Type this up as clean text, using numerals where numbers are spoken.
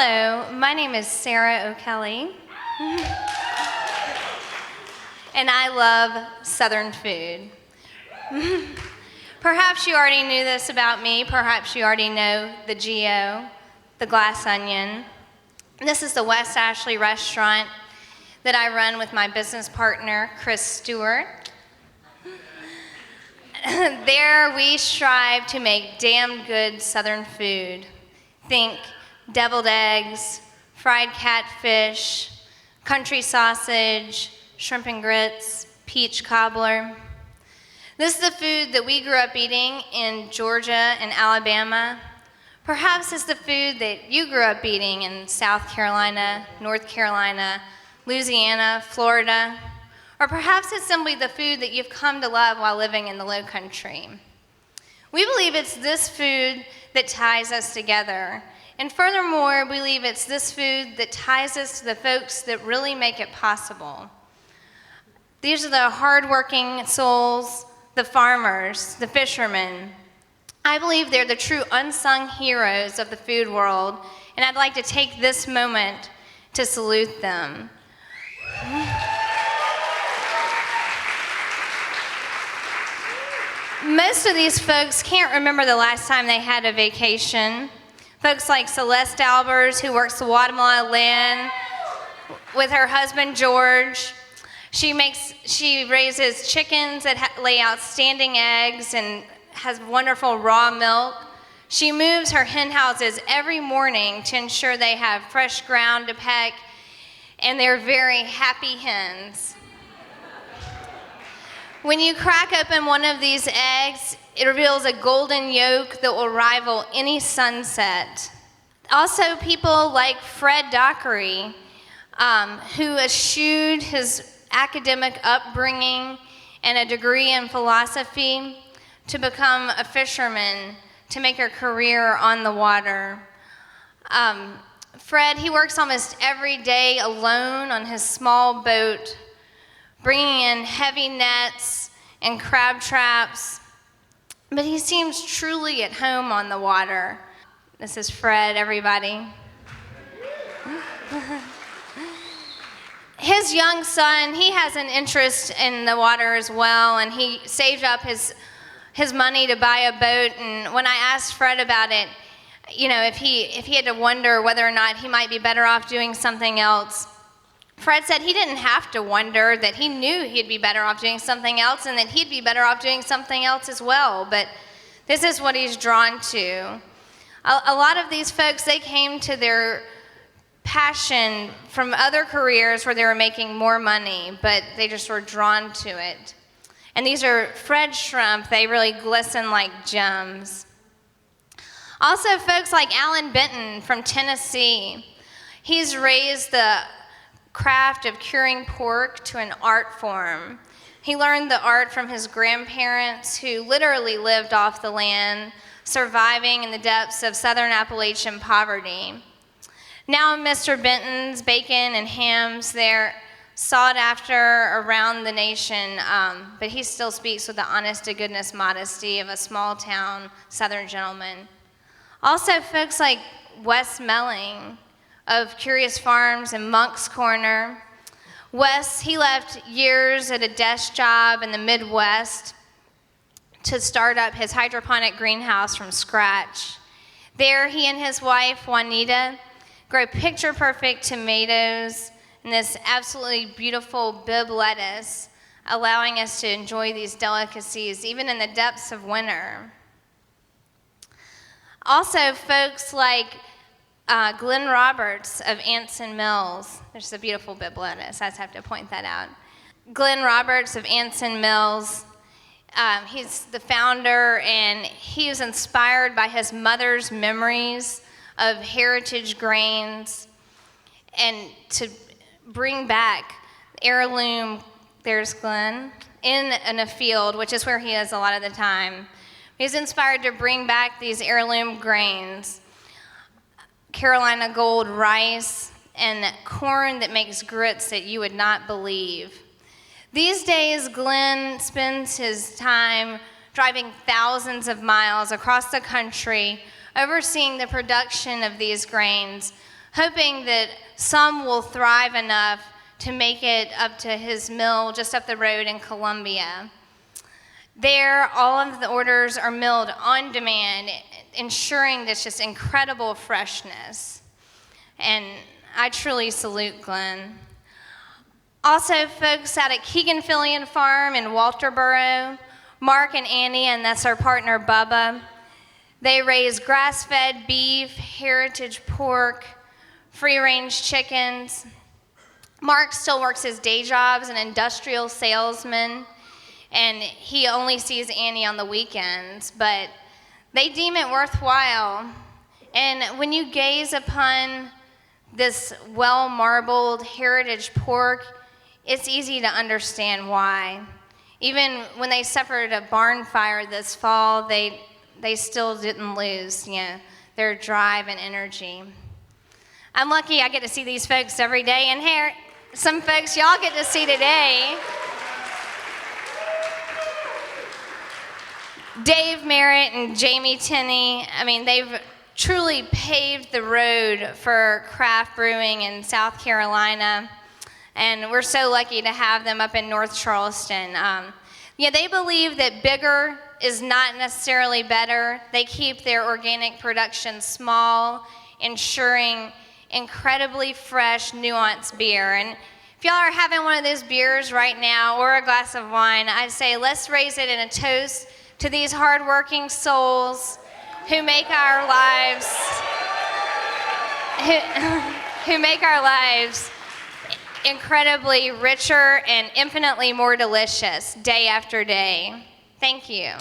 Hello, my name is Sarah O'Kelly, and I love Southern food. Perhaps you already knew this about me. Perhaps you already know the Geo, the glass onion. This is the West Ashley restaurant that I run with my business partner, Chris Stewart. There we strive to make damn good Southern food. Think deviled eggs, fried catfish, country sausage, shrimp and grits, peach cobbler. This is the food that we grew up eating in Georgia and Alabama. Perhaps it's the food that you grew up eating in South Carolina, North Carolina, Louisiana, Florida. Or perhaps it's simply the food that you've come to love while living in the Low Country. We believe it's this food that ties us together. And furthermore, we believe it's this food that ties us to the folks that really make it possible. These are the hardworking souls, the farmers, the fishermen. I believe they're the true unsung heroes of the food world, and I'd like to take this moment to salute them. Most of these folks can't remember the last time they had a vacation. Folks like Celeste Albers, who works the Guatemala land with her husband, George. She raises chickens that lay outstanding eggs and has wonderful raw milk. She moves her hen houses every morning to ensure they have fresh ground to peck, and they're very happy hens. When you crack open one of these eggs, it reveals a golden yolk that will rival any sunset. Also, people like Fred Dockery, who eschewed his academic upbringing and a degree in philosophy to become a fisherman, to make a career on the water. Fred, he works almost every day alone on his small boat, bringing in heavy nets and crab traps, but he seems truly at home on the water. This is Fred, everybody. His young son, he has an interest in the water as well, and he saved up his money to buy a boat. And when I asked Fred about it, you know, if he had to wonder whether or not he might be better off doing something else, Fred said he didn't have to wonder, that he knew he'd be better off doing something else and that he'd be better off doing something else as well. But this is what he's drawn to. A lot of these folks, they came to their passion from other careers where they were making more money, but they just were drawn to it. And these are Fred shrimp. They really glisten like gems. Also, folks like Alan Benton from Tennessee. He's raised the craft of curing pork to an art form. He learned the art from his grandparents, who literally lived off the land, surviving in the depths of Southern Appalachian poverty. Now Mr. Benton's bacon and hams, they're sought after around the nation, but he still speaks with the honest-to-goodness modesty of a small-town Southern gentleman. Also, folks like Wes Melling of Curious Farms in Monk's Corner. Wes, he left years at a desk job in the Midwest to start up his hydroponic greenhouse from scratch. There, he and his wife, Juanita, grow picture-perfect tomatoes and this absolutely beautiful Bibb lettuce, allowing us to enjoy these delicacies even in the depths of winter. Also, folks like Glenn Roberts of Anson Mills. There's a beautiful Bibb lettuce. I just have to point that out. Glenn Roberts of Anson Mills. He's the founder, and he was inspired by his mother's memories of heritage grains and to bring back heirloom, there's Glenn, in a field, which is where he is a lot of the time. He's inspired to bring back these heirloom grains, Carolina gold rice, and corn that makes grits that you would not believe. These days, Glenn spends his time driving thousands of miles across the country, overseeing the production of these grains, hoping that some will thrive enough to make it up to his mill just up the road in Columbia. There, all of the orders are milled on demand, ensuring this just incredible freshness. And I truly salute Glenn. Also, folks out at Keegan-Fillion Farm in Walterboro, Mark and Annie, and that's our partner Bubba, they raise grass-fed beef, heritage pork, free-range chickens. Mark still works his day job as an industrial salesman, and he only sees Annie on the weekends, but they deem it worthwhile. And when you gaze upon this well-marbled heritage pork, it's easy to understand why. Even when they suffered a barn fire this fall, they still didn't lose, their drive and energy. I'm lucky I get to see these folks every day, and here, some folks y'all get to see today. Dave Merritt and Jamie Tenney, they've truly paved the road for craft brewing in South Carolina, and we're so lucky to have them up in North Charleston. They believe that bigger is not necessarily better. They keep their organic production small, ensuring incredibly fresh, nuanced beer. And if y'all are having one of those beers right now or a glass of wine, I'd say let's raise it in a toast to these hardworking souls who make our lives who make our lives incredibly richer and infinitely more delicious day after day. Thank you.